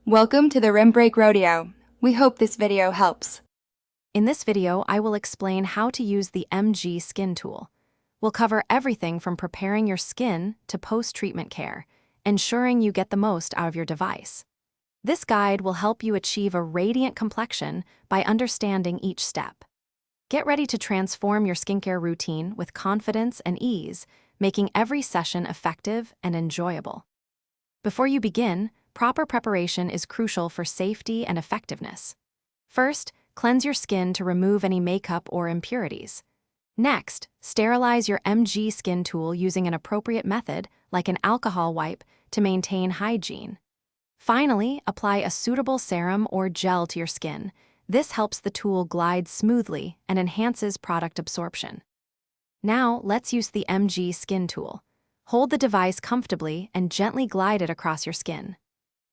Welcome to the Rim Break Rodeo. We hope this video helps. In this video, I will explain how to use the MG Skin Tool. We'll cover everything from preparing your skin to post-treatment care, ensuring you get the most out of your device. This guide will help you achieve a radiant complexion by understanding each step. Get ready to transform your skincare routine with confidence and ease, making every session effective and enjoyable. Before you begin, proper preparation is crucial for safety and effectiveness. First, cleanse your skin to remove any makeup or impurities. Next, sterilize your MG Skin Tool using an appropriate method, like an alcohol wipe, to maintain hygiene. Finally, apply a suitable serum or gel to your skin. This helps the tool glide smoothly and enhances product absorption. Now, let's use the MG Skin Tool. Hold the device comfortably and gently glide it across your skin.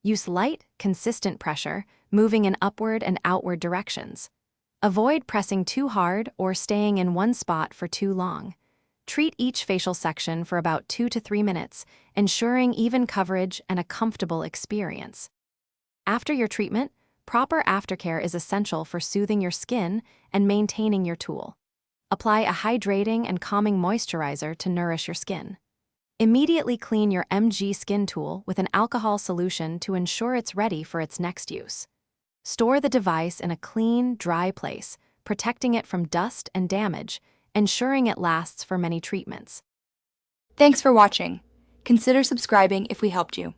Use light, consistent pressure, moving in upward and outward directions. Avoid pressing too hard or staying in one spot for too long. Treat each facial section for about 2 to 3 minutes, ensuring even coverage and a comfortable experience. After your treatment, proper aftercare is essential for soothing your skin and maintaining your tool. Apply a hydrating and calming moisturizer to nourish your skin. Immediately clean your MG Skin Tool with an alcohol solution to ensure it's ready for its next use. Store the device in a clean, dry place, protecting it from dust and damage, ensuring it lasts for many treatments. Thanks for watching. Consider subscribing if we helped you.